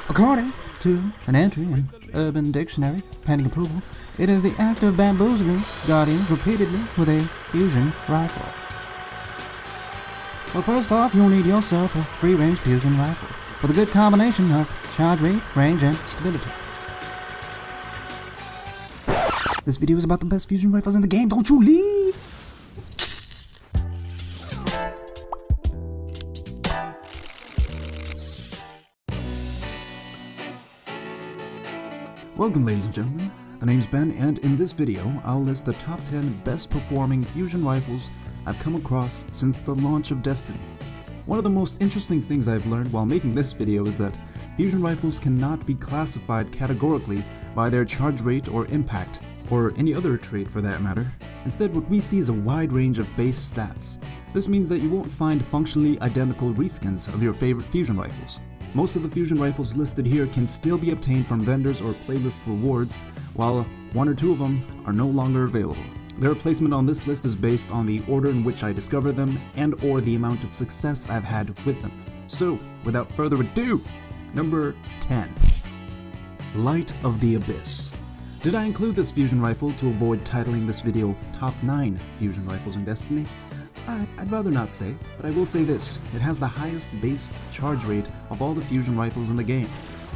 According to an entry in Urban Dictionary, pending approval, it is the act of bamboozling guardians repeatedly with a fusion rifle. Well, first off, you'll need yourself a free-range fusion rifle with a good combination of charge rate, range, and stability. This video is about the best fusion rifles in the game. Don't you leave! Welcome, ladies and gentlemen. The name's Ben, and in this video, I'll list the top 10 best performing fusion rifles I've come across since the launch of Destiny. One of the most interesting things I've learned while making this video is that fusion rifles cannot be classified categorically by their charge rate or impact, or any other trait for that matter. Instead, what we see is a wide range of base stats. This means that you won't find functionally identical reskins of your favorite fusion rifles. Most of the fusion rifles listed here can still be obtained from vendors or playlist rewards, while one or two of them are no longer available. Their placement on this list is based on the order in which I discover them and or the amount of success I've had with them. So, without further ado, number 10. Light of the Abyss. Did I include this fusion rifle to avoid titling this video Top 9 Fusion Rifles in Destiny? I'd rather not say, but I will say this: it has the highest base charge rate of all the fusion rifles in the game.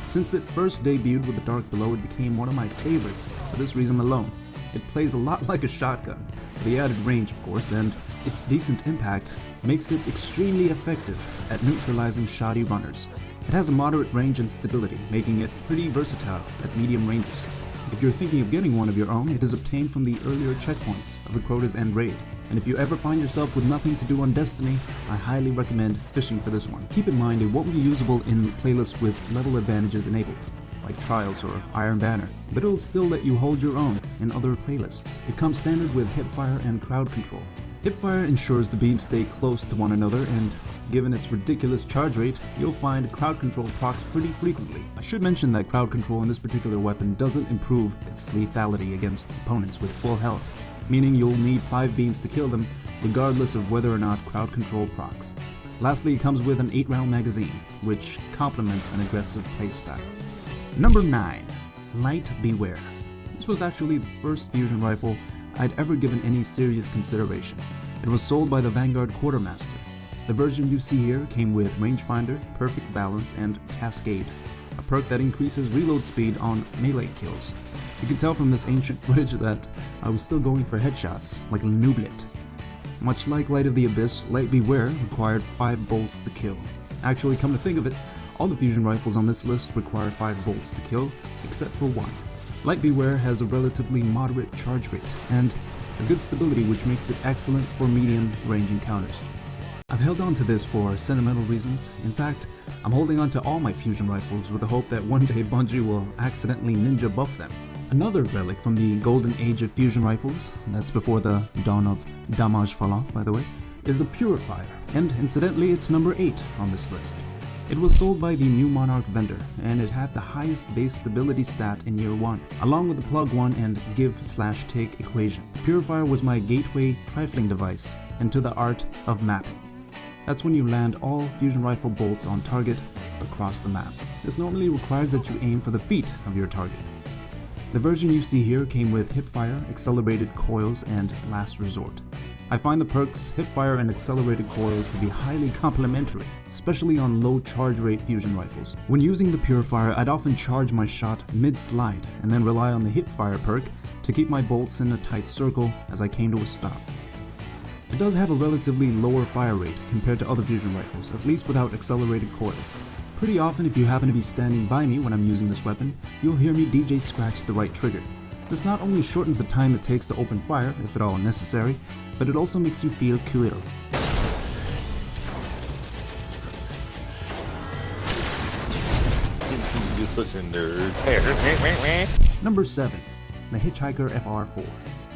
Since it first debuted with the Dark Below, it became one of my favorites for this reason alone. It plays a lot like a shotgun, with the added range of course, and its decent impact makes it extremely effective at neutralizing shoddy runners. It has a moderate range and stability, making it pretty versatile at medium ranges. If you're thinking of getting one of your own, it is obtained from the earlier checkpoints of the Crota's End raid. And if you ever find yourself with nothing to do on Destiny, I highly recommend fishing for this one. Keep in mind it won't be usable in playlists with level advantages enabled, like Trials or Iron Banner, but it'll still let you hold your own in other playlists. It comes standard with hipfire and crowd control. Hipfire ensures the beams stay close to one another, and given its ridiculous charge rate, you'll find crowd control procs pretty frequently. I should mention that crowd control in this particular weapon doesn't improve its lethality against opponents with full health, meaning you'll need 5 beams to kill them, regardless of whether or not crowd control procs. Lastly, it comes with an 8-round magazine, which complements an aggressive playstyle. Number 9. Light Beware. This was actually the first fusion rifle I'd ever given any serious consideration. It was sold by the Vanguard Quartermaster. The version you see here came with Rangefinder, Perfect Balance, and Cascade, a perk that increases reload speed on melee kills. You can tell from this ancient footage that I was still going for headshots, like a nooblet. Much like Light of the Abyss, Light Beware required 5 bolts to kill. Actually, come to think of it, all the fusion rifles on this list require 5 bolts to kill, except for one. Light Beware has a relatively moderate charge rate, and a good stability which makes it excellent for medium range encounters. I've held on to this for sentimental reasons. In fact, I'm holding on to all my fusion rifles with the hope that one day Bungie will accidentally ninja buff them. Another relic from the golden age of fusion rifles, that's before the dawn of damage fall off by the way, is the Purifier, and incidentally it's number 8 on this list. It was sold by the New Monarch vendor, and it had the highest base stability stat in year 1, along with the plug 1 and give/take equation. The Purifier was my gateway trifling device into the art of mapping. That's when you land all fusion rifle bolts on target across the map. This normally requires that you aim for the feet of your target. The version you see here came with hipfire, accelerated coils, and last resort. I find the perks hipfire and accelerated coils to be highly complementary, especially on low charge rate fusion rifles. When using the Purifier, I'd often charge my shot mid-slide and then rely on the hipfire perk to keep my bolts in a tight circle as I came to a stop. It does have a relatively lower fire rate compared to other fusion rifles, at least without accelerated coils. Pretty often, if you happen to be standing by me when I'm using this weapon, you'll hear me DJ scratch the right trigger. This not only shortens the time it takes to open fire, if at all necessary, but it also makes you feel cool. You're such a nerd. Number 7. The Hitchhiker FR4.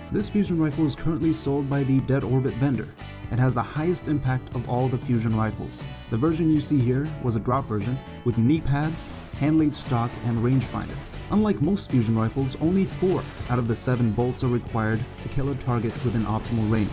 This fusion rifle is currently sold by the Dead Orbit vendor. It has the highest impact of all the fusion rifles. The version you see here was a drop version with knee pads, hand-laid stock, and rangefinder. Unlike most fusion rifles, only 4 out of the 7 bolts are required to kill a target within optimal range.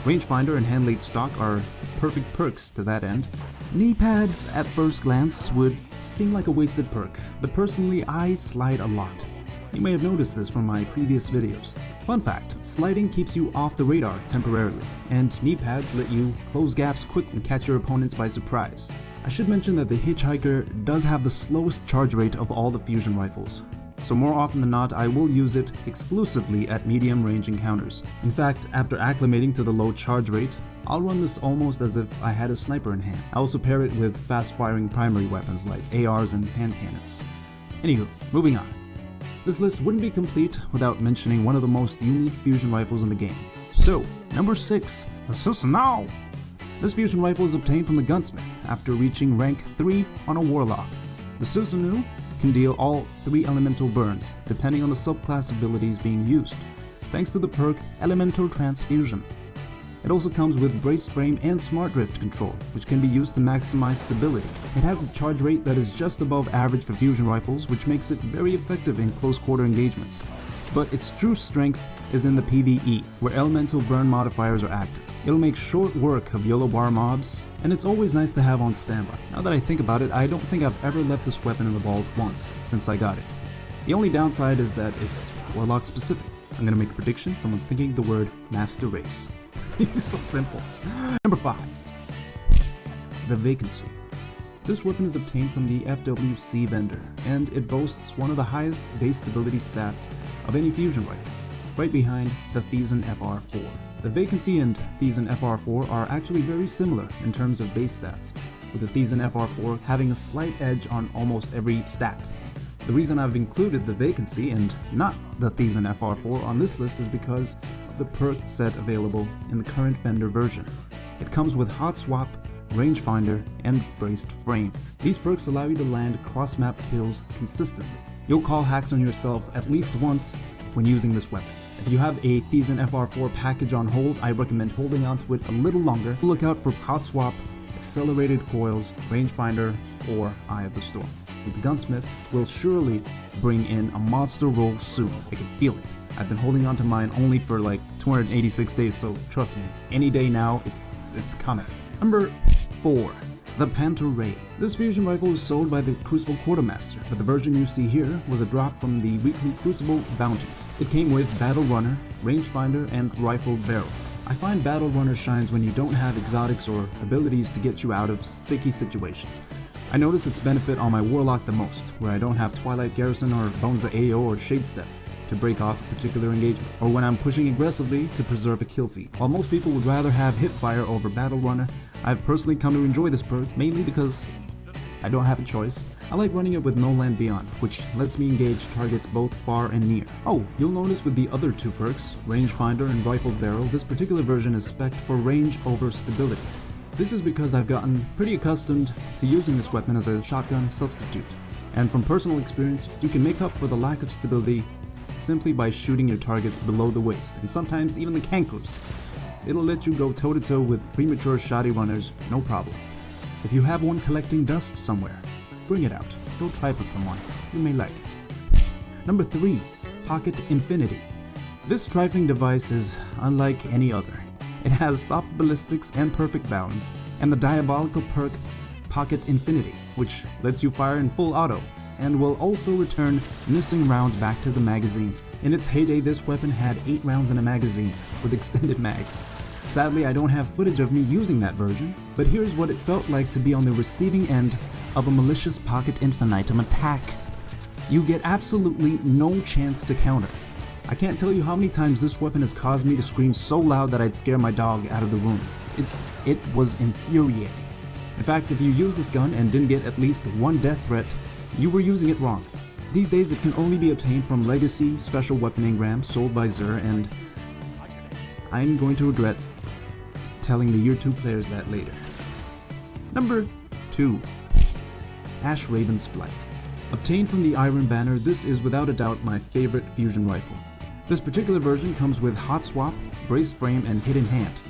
Rangefinder and hand laid stock are perfect perks to that end. Knee pads at first glance would seem like a wasted perk, but personally I slide a lot. You may have noticed this from my previous videos. Fun fact, sliding keeps you off the radar temporarily, and knee pads let you close gaps quick and catch your opponents by surprise. I should mention that the Hitchhiker does have the slowest charge rate of all the fusion rifles, so more often than not I will use it exclusively at medium range encounters. In fact, after acclimating to the low charge rate, I'll run this almost as if I had a sniper in hand. I also pair it with fast-firing primary weapons like ARs and hand cannons. Anywho, moving on. This list wouldn't be complete without mentioning one of the most unique fusion rifles in the game. So, number 6, the SUSANOO! This fusion rifle is obtained from the gunsmith after reaching rank 3 on a warlock. The SUSANOO can deal all 3 elemental burns, depending on the subclass abilities being used, thanks to the perk Elemental Transfusion. It also comes with braced frame and smart drift control, which can be used to maximize stability. It has a charge rate that is just above average for fusion rifles, which makes it very effective in close quarter engagements. But its true strength is in the PvE, where elemental burn modifiers are active. It'll make short work of yellow bar mobs, and it's always nice to have on standby. Now that I think about it, I don't think I've ever left this weapon in the vault once since I got it. The only downside is that it's warlock specific. I'm gonna make a prediction, someone's thinking the word master race. It's so simple. Number 5. The VACANCY. This weapon is obtained from the FWC vendor, and it boasts one of the highest base stability stats of any fusion rifle, right behind the Thesan FR4. The VACANCY and Thesan FR4 are actually very similar in terms of base stats, with the Thesan FR4 having a slight edge on almost every stat. The reason I've included the VACANCY and not the Thesan FR4 on this list is because of the perk set available in the current vendor version. It comes with Hot Swap, Rangefinder, and Braced Frame. These perks allow you to land cross-map kills consistently. You'll call hacks on yourself at least once when using this weapon. If you have a Thesan FR4 package on hold, I recommend holding onto it a little longer. Look out for Hot Swap, Accelerated Coils, Rangefinder, or Eye of the Storm. The gunsmith will surely bring in a monster roll soon. I can feel it. I've been holding on to mine only for like 286 days, so trust me, any day now, it's coming. Number 4. The Panther Ray. This fusion rifle is sold by the Crucible Quartermaster, but the version you see here was a drop from the weekly Crucible bounties. It came with Battle Runner, Rangefinder, and Rifled Barrel. I find Battle Runner shines when you don't have exotics or abilities to get you out of sticky situations. I notice its benefit on my Warlock the most, where I don't have Twilight Garrison or Bonza AO or Shade Step to break off a particular engagement, or when I'm pushing aggressively to preserve a kill feed. While most people would rather have Hipfire over Battle Runner, I've personally come to enjoy this perk mainly because I don't have a choice. I like running it with No Land Beyond, which lets me engage targets both far and near. Oh, you'll notice with the other 2 perks, Rangefinder and Rifled Barrel, this particular version is spec'd for range over stability. This is because I've gotten pretty accustomed to using this weapon as a shotgun substitute, and from personal experience, you can make up for the lack of stability simply by shooting your targets below the waist, and sometimes even the cankles. It'll let you go toe-to-toe with premature shoddy runners, no problem. If you have one collecting dust somewhere, bring it out. Don't trifle someone, you may like it. Number 3. Pocket Infinity. This trifling device is unlike any other. It has soft ballistics and perfect balance, and the diabolical perk Pocket Infinity, which lets you fire in full auto, and will also return missing rounds back to the magazine. In its heyday, this weapon had 8 rounds in a magazine, with extended mags. Sadly, I don't have footage of me using that version, but here's what it felt like to be on the receiving end of a malicious Pocket Infinitum attack. You get absolutely no chance to counter. I can't tell you how many times this weapon has caused me to scream so loud that I'd scare my dog out of the room. It was infuriating. In fact, if you use this gun and didn't get at least 1 death threat, you were using it wrong. These days it can only be obtained from Legacy Special Weapon Engrams sold by Xur, and I'm going to regret telling the Year 2 players that later. Number 2. Ash Raven's Flight. Obtained from the Iron Banner, this is without a doubt my favorite fusion rifle. This particular version comes with Hot Swap, Braced Frame, and Hidden Hand,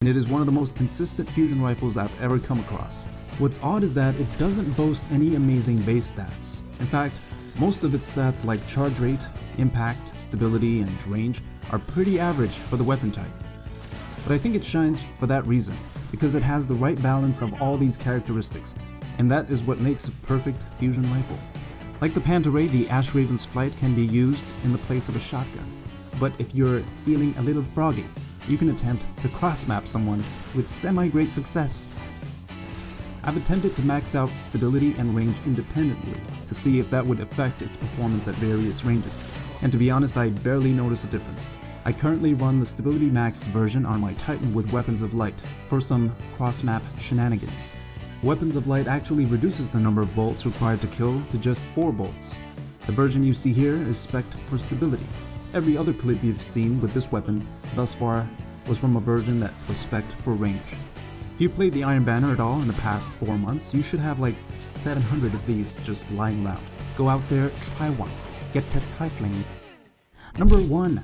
and it is one of the most consistent fusion rifles I've ever come across. What's odd is that it doesn't boast any amazing base stats. In fact, most of its stats like charge rate, impact, stability, and range are pretty average for the weapon type. but I think it shines for that reason, because it has the right balance of all these characteristics, and that is what makes a perfect fusion rifle. Like the Pantaray, the Ash Raven's Flight can be used in the place of a shotgun, but if you're feeling a little froggy, you can attempt to cross-map someone with semi-great success. I've attempted to max out stability and range independently to see if that would affect its performance at various ranges, and to be honest, I barely notice a difference. I currently run the stability maxed version on my Titan with Weapons of Light for some cross-map shenanigans. Weapons of Light actually reduces the number of bolts required to kill to just 4 bolts. The version you see here is spec'd for stability. Every other clip you've seen with this weapon thus far was from a version that was spec'd for range. If you've played the Iron Banner at all in the past 4 months, you should have like 700 of these just lying around. Go out there, try one. Get to Trifling. Number 1.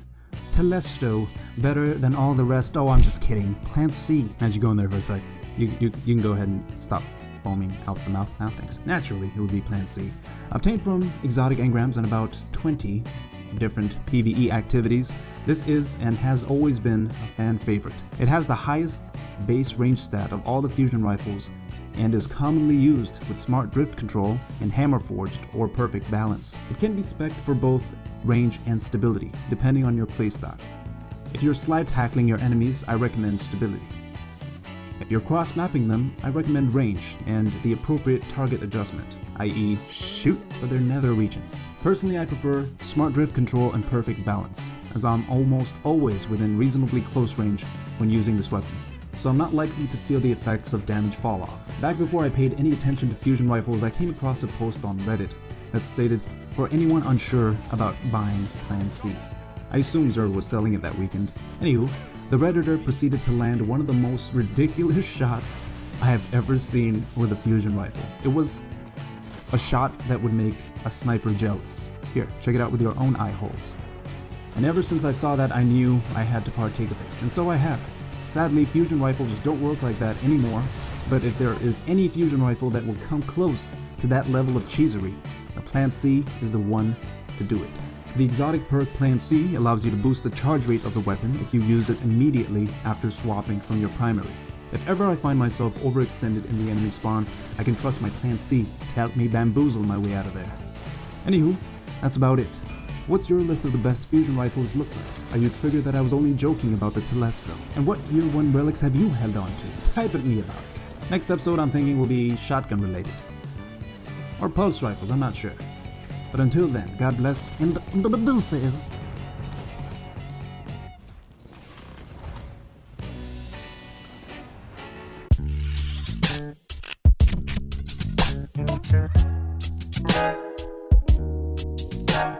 Telesto, better than all the rest. Oh, I'm just kidding. Plant C. How'd you go in there for a sec? You can go ahead and stop foaming out the mouth now, thanks. Naturally, it would be Plant C. Obtained from exotic engrams and about 20 different PvE activities, this is and has always been a fan favorite. It has the highest base range stat of all the fusion rifles and is commonly used with smart drift control and hammer forged or perfect balance. It can be spec'd for both range and stability, depending on your playstyle. If you're slide tackling your enemies, I recommend stability. If you're cross-mapping them, I recommend range and the appropriate target adjustment, i.e. shoot for their nether regions. Personally, I prefer smart drift control and perfect balance, as I'm almost always within reasonably close range when using this weapon, so I'm not likely to feel the effects of damage fall off. Back before I paid any attention to fusion rifles, I came across a post on Reddit that stated, for anyone unsure about buying Plan C. I assume Zerd was selling it that weekend. Anywho, the Redditor proceeded to land one of the most ridiculous shots I have ever seen with a fusion rifle. It was a shot that would make a sniper jealous. Here, check it out with your own eye holes. And ever since I saw that, I knew I had to partake of it, and so I have. Sadly, fusion rifles don't work like that anymore, but if there is any fusion rifle that will come close to that level of cheesery, the Plan C is the one to do it. The exotic perk Plan C allows you to boost the charge rate of the weapon if you use it immediately after swapping from your primary. If ever I find myself overextended in the enemy spawn, I can trust my Plan C to help me bamboozle my way out of there. Anywho, that's about it. What's your list of the best fusion rifles look like? Are you triggered that I was only joking about the Telesto? And what Tier 1 relics have you held on to? Type at me about it. Next episode I'm thinking will be shotgun related. Or pulse rifles, I'm not sure. But until then, God bless and deuces. Yeah.